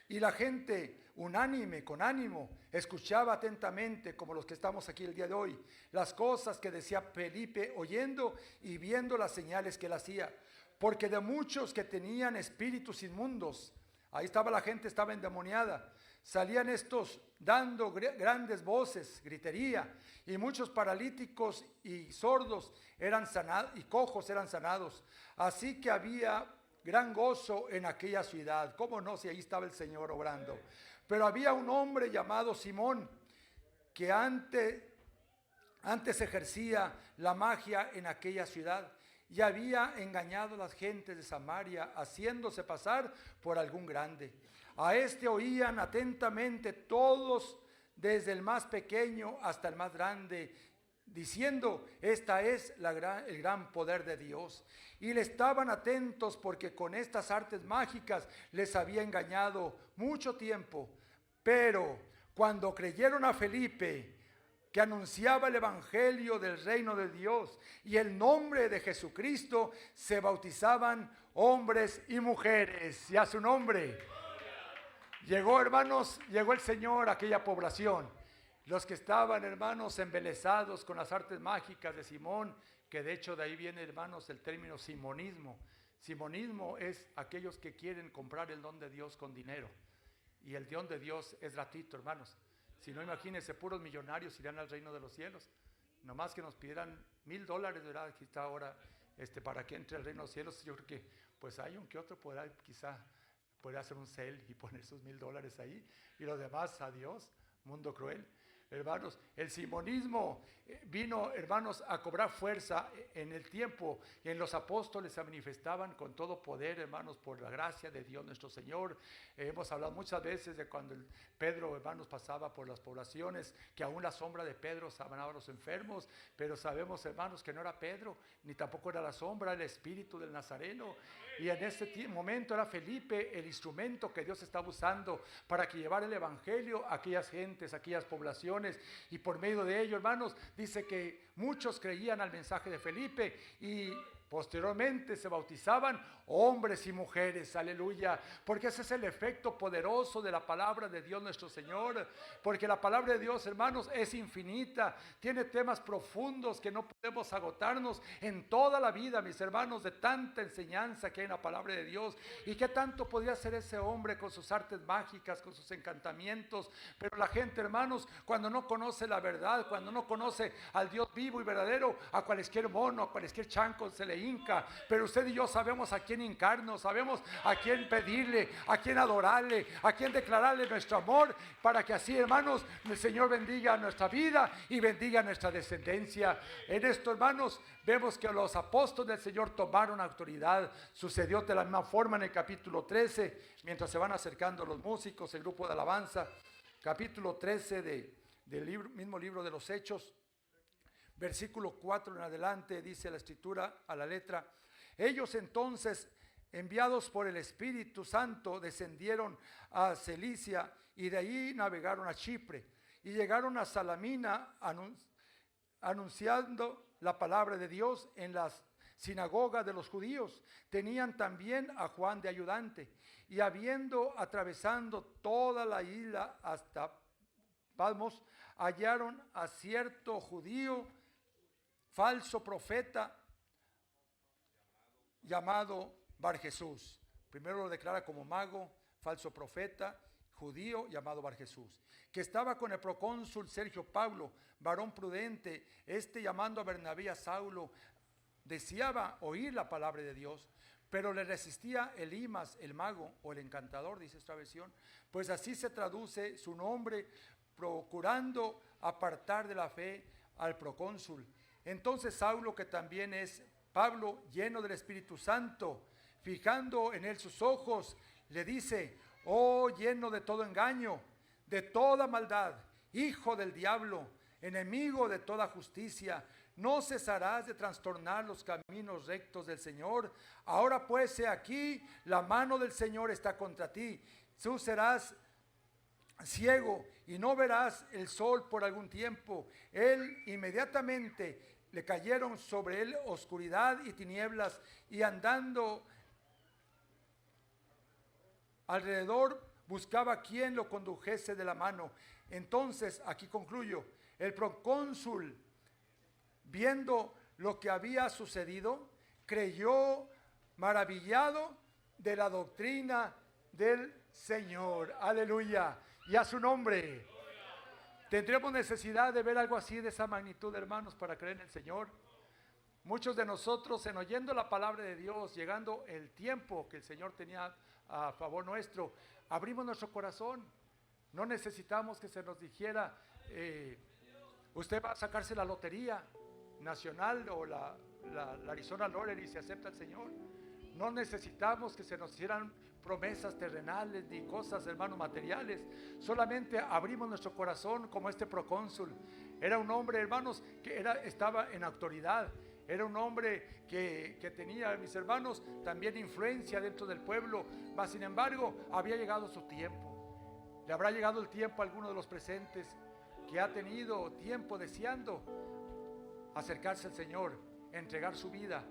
Y la gente, unánime, con ánimo, escuchaba atentamente, como los que estamos aquí el día de hoy, las cosas que decía Felipe, oyendo y viendo las señales que él hacía. Porque de muchos que tenían espíritus inmundos, ahí estaba la gente, estaba endemoniada, salían estos dando grandes voces, gritería, y muchos paralíticos y sordos eran sanados, y cojos eran sanados. Así que había gran gozo en aquella ciudad. ¿Cómo no? Si ahí estaba el Señor obrando. Pero había un hombre llamado Simón que antes ejercía la magia en aquella ciudad y había engañado a las gentes de Samaria, haciéndose pasar por algún grande. A este oían atentamente todos, desde el más pequeño hasta el más grande, diciendo: esta es el gran poder de Dios. Y le estaban atentos porque con estas artes mágicas les había engañado mucho tiempo. Pero cuando creyeron a Felipe, que anunciaba el evangelio del reino de Dios y el nombre de Jesucristo, se bautizaban hombres y mujeres. Y a su nombre. Llegó, hermanos, llegó el Señor a aquella población. Los que estaban, hermanos, embelesados con las artes mágicas de Simón, que de hecho de ahí viene, hermanos, el término simonismo. Simonismo es aquellos que quieren comprar el don de Dios con dinero. Y el don de Dios es gratuito, hermanos. Si no, imagínense, puros millonarios irán al reino de los cielos. Nomás que nos pidieran $1,000, ¿verdad? Aquí está ahora, para que entre al reino de los cielos. Yo creo que pues hay un que otro quizá puede hacer un cel y poner sus $1,000 ahí. Y los demás, adiós, mundo cruel. Hermanos, el simonismo vino, hermanos, a cobrar fuerza en el tiempo y en los apóstoles se manifestaban con todo poder, hermanos, por la gracia de Dios nuestro Señor. Hemos hablado muchas veces de cuando Pedro, hermanos, pasaba por las poblaciones, que aún la sombra de Pedro sanaba a los enfermos, pero sabemos, hermanos, que no era Pedro, ni tampoco era la sombra, el espíritu del Nazareno. Y en ese momento era Felipe el instrumento que Dios estaba usando para que llevara el evangelio a aquellas gentes, a aquellas poblaciones. Y por medio de ello, hermanos, dice que muchos creían al mensaje de Felipe y posteriormente se bautizaban hombres y mujeres, aleluya, porque ese es el efecto poderoso de la palabra de Dios nuestro Señor, porque la palabra de Dios, hermanos, es infinita, tiene temas profundos que no podemos agotarnos en toda la vida, mis hermanos, de tanta enseñanza que hay en la palabra de Dios. Y qué tanto podría hacer ese hombre con sus artes mágicas, con sus encantamientos, pero la gente, hermanos, cuando no conoce la verdad, cuando no conoce al Dios vivo y verdadero, a cualquier mono, a cualquier chanco se le hinca. Pero usted y yo sabemos a quién hincarnos, sabemos a quién pedirle, a quién adorarle, a quién declararle nuestro amor, para que así, hermanos, el Señor bendiga nuestra vida y bendiga nuestra descendencia. En esto, hermanos, vemos que los apóstoles del Señor tomaron autoridad. Sucedió de la misma forma en el capítulo 13, mientras se van acercando los músicos, el grupo de alabanza. Capítulo 13 del mismo libro de los Hechos. Versículo 4 en adelante, dice la escritura a la letra: ellos entonces, enviados por el Espíritu Santo, descendieron a Cilicia y de ahí navegaron a Chipre y llegaron a Salamina anunciando la palabra de Dios en las sinagogas de los judíos. Tenían también a Juan de ayudante, y habiendo atravesando toda la isla hasta Patmos, hallaron a cierto judío falso profeta llamado Bar Jesús. Primero lo declara como mago, falso profeta, judío llamado Bar Jesús, que estaba con el procónsul Sergio Paulo, varón prudente. Llamando a Bernabé y a Saulo, deseaba oír la palabra de Dios, pero le resistía Elimas, el mago o el encantador, dice esta versión, pues así se traduce su nombre, procurando apartar de la fe al procónsul. Entonces Saulo, que también es Pablo, lleno del Espíritu Santo, fijando en él sus ojos, le dice: oh, lleno de todo engaño, de toda maldad, hijo del diablo, enemigo de toda justicia, ¿no cesarás de trastornar los caminos rectos del Señor? Ahora pues, he aquí, la mano del Señor está contra ti. Tú serás ciego y no verás el sol por algún tiempo. Él inmediatamente le cayeron sobre él oscuridad y tinieblas, y andando alrededor buscaba quien lo condujese de la mano. Entonces, aquí concluyo, el procónsul, viendo lo que había sucedido, creyó maravillado de la doctrina del Señor. Aleluya. Y a su nombre. ¿Tendremos necesidad de ver algo así de esa magnitud, hermanos, para creer en el Señor? Muchos de nosotros, en oyendo la palabra de Dios, llegando el tiempo que el Señor tenía a favor nuestro, abrimos nuestro corazón. No necesitamos que se nos dijera, usted va a sacarse la lotería nacional o la Arizona Lottery si acepta al Señor. No necesitamos que se nos hicieran promesas terrenales ni cosas, hermanos, materiales. Solamente abrimos nuestro corazón como este procónsul. Era un hombre, hermanos, que estaba en autoridad. Era un hombre que tenía, mis hermanos, también influencia dentro del pueblo. Mas, sin embargo, había llegado su tiempo. Le habrá llegado el tiempo a alguno de los presentes que ha tenido tiempo deseando acercarse al Señor, entregar su vida,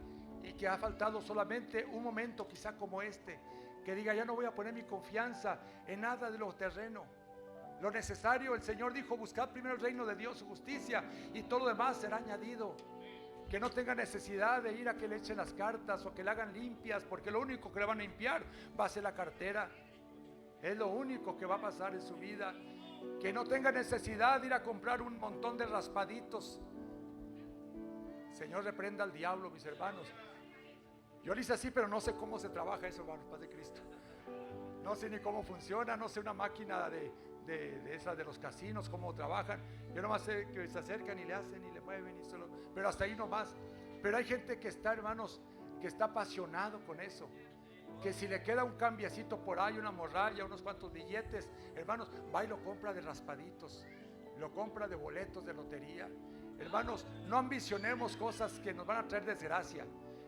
y que ha faltado solamente un momento quizá como este, que diga, ya no voy a poner mi confianza en nada de lo terreno. Lo necesario, el Señor dijo, buscad primero el reino de Dios, su justicia, y todo lo demás será añadido. Que no tenga necesidad de ir a que le echen las cartas o que le hagan limpias, porque lo único que le van a limpiar va a ser la cartera. Es lo único que va a pasar en su vida. Que no tenga necesidad de ir a comprar un montón de raspaditos. Señor, reprenda al diablo, mis hermanos. Yo le hice así, pero no sé cómo se trabaja eso, hermanos, paz de Cristo. No sé ni cómo funciona, no sé una máquina de esas de los casinos, cómo trabajan. Yo nomás sé que se acercan y le hacen y le mueven y solo, pero hasta ahí nomás. Pero hay gente que está, hermanos, que está apasionado con eso. Que si le queda un cambiecito por ahí, una morralla, unos cuantos billetes, hermanos, va y lo compra de raspaditos, lo compra de boletos de lotería. Hermanos, no ambicionemos cosas que nos van a traer desgracia,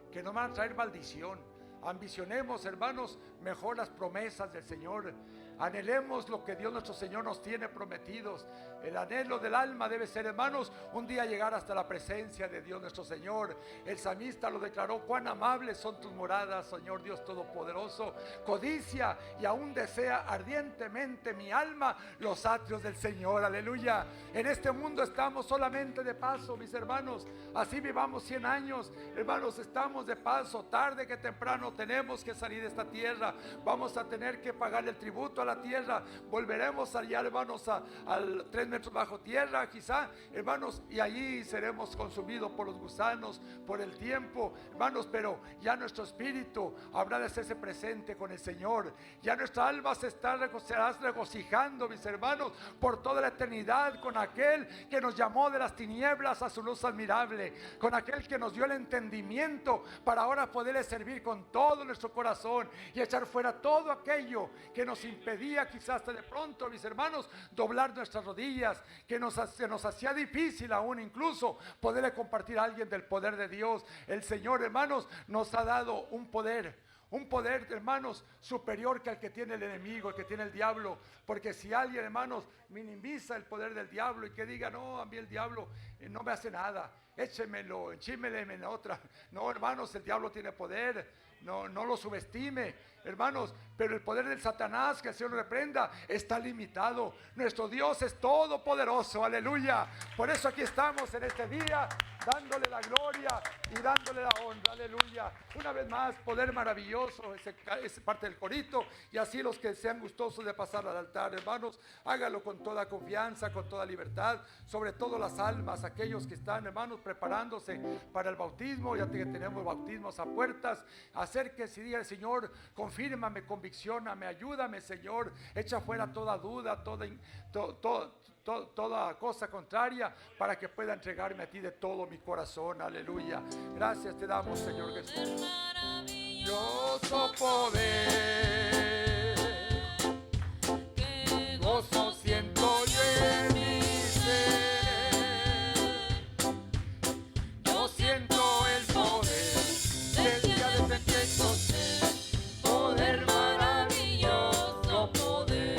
que nos van a traer maldición. Ambicionemos, hermanos, mejor las promesas del Señor. Anhelemos lo que Dios nuestro Señor nos tiene prometidos. El anhelo del alma debe ser, hermanos, un día llegar hasta la presencia de Dios nuestro Señor. El salmista lo declaró: cuán amables son tus moradas, Señor Dios Todopoderoso. Codicia y aún desea ardientemente mi alma los atrios del Señor. Aleluya. En este mundo estamos solamente de paso, mis hermanos. Así vivamos 100 años, hermanos, estamos de paso. Tarde que temprano tenemos que salir de esta tierra. Vamos a tener que pagar el tributo a la tierra. Volveremos allá, hermanos, al 3 metros bajo tierra, quizá, hermanos, y allí seremos consumidos por los gusanos, por el tiempo, hermanos. Pero ya nuestro espíritu habrá de hacerse presente con el Señor. Ya nuestra alma se estará regocijando, mis hermanos, por toda la eternidad, con aquel que nos llamó de las tinieblas a su luz admirable, con aquel que nos dio el entendimiento para ahora poderle servir con todo nuestro corazón y echar fuera todo aquello que nos impedía, quizás hasta de pronto, mis hermanos, doblar nuestras rodillas, que nos hacía difícil aún incluso poderle compartir a alguien del poder de Dios. El Señor, hermanos, nos ha dado un poder, hermanos, superior que al que tiene el enemigo, el que tiene el diablo. Porque si alguien, hermanos, minimiza el poder del diablo y que diga: no, a mí el diablo no me hace nada, échemelo, enchímele en otra. No, hermanos, el diablo tiene poder. No lo subestime, hermanos. Pero el poder del Satanás, que el Señor reprenda, está limitado. Nuestro Dios es todopoderoso, aleluya. Por eso aquí estamos en este día, dándole la gloria y dándole la honra, aleluya. Una vez más, poder maravilloso, esa parte del corito. Y así los que sean gustosos de pasar al altar, hermanos, hágalo con toda confianza, con toda libertad. Sobre todo las almas, aquellos que están, hermanos, preparándose para el bautismo, ya que tenemos bautismos a puertas. Acérquese y diga: Señor, confírmame, conviccióname, ayúdame, Señor. Echa fuera toda duda, toda cosa contraria, para que pueda entregarme a ti de todo mi corazón, aleluya. Gracias te damos, Señor Jesús. Maravilloso poder, qué gozo siento yo en mi ser. Yo siento el poder del día de Pentecostés, poder maravilloso, poder.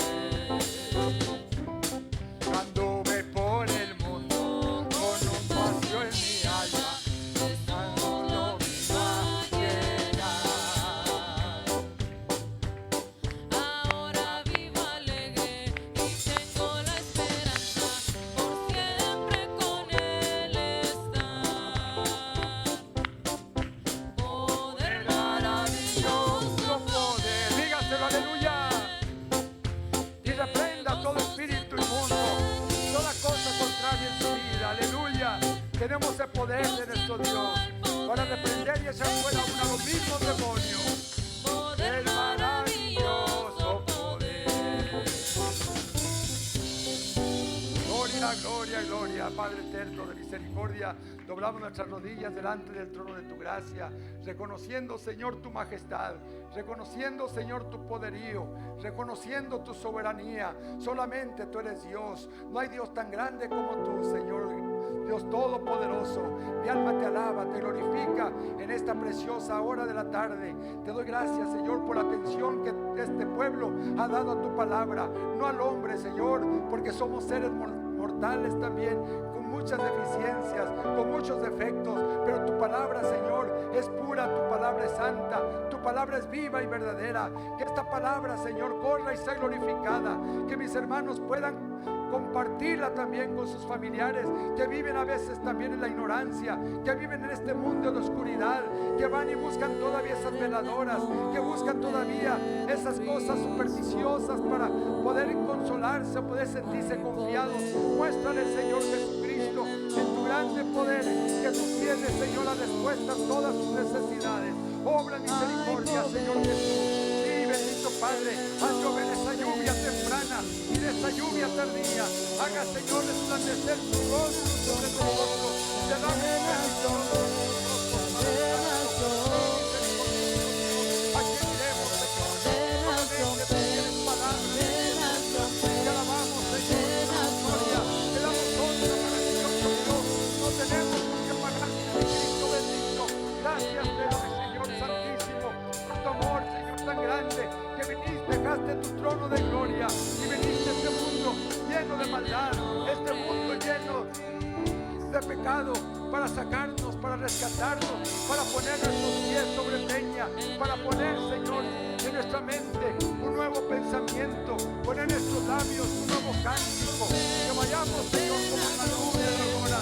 Anduve por el mundo con un vacío en mi alma, no lo iba a llenar. misericordia, doblamos nuestras rodillas delante del trono de tu gracia, reconociendo, Señor, tu majestad, reconociendo, Señor, tu poderío, reconociendo tu soberanía. Solamente tú eres Dios. No hay Dios tan grande como tú, Señor, Dios todopoderoso. Mi alma te alaba, te glorifica en esta preciosa hora de la tarde. Te doy gracias, Señor, por la atención que este pueblo ha dado a tu palabra, no al hombre, Señor, porque somos seres mortales también, con muchas deficiencias, con muchos defectos, pero tu palabra, Señor, es pura, tu palabra es santa, tu palabra es viva y verdadera. Que esta palabra, Señor, corra y sea glorificada, que mis hermanos puedan compartirla también con sus familiares que viven a veces también en la ignorancia, que viven en este mundo de oscuridad, que van y buscan todavía esas veladoras, que buscan todavía esas cosas supersticiosas para poder consolarse, poder sentirse confiados. Muéstrale, Señor Jesucristo, en tu grande poder, que tú tienes, Señor, la respuesta a todas sus necesidades. Obra misericordia, Señor Jesús. Bendito Padre, haz llover esa lluvia temprana y de esa lluvia tardía. Haga, Señor, resplandecer tu rostro sobre nosotros. Te damos bendición. Aquí iremos, Señor. Solamente tú tienes palabras. Te alabamos, Señor, por tu gloria. Te damos honra, maravilloso Dios. No tenemos que pagar mi Cristo bendito. Gracias te doy, Señor Santísimo, por tu amor, Señor, tan grande, que viniste, dejaste tu trono de gloria y viniste a este mundo lleno de maldad, este mundo lleno de pecado, para sacarnos, para rescatarnos, para poner nuestros pies sobre peña, para poner, Señor, en nuestra mente un nuevo pensamiento, poner en nuestros labios un nuevo cántico, que vayamos, Señor, como una nube de la aurora,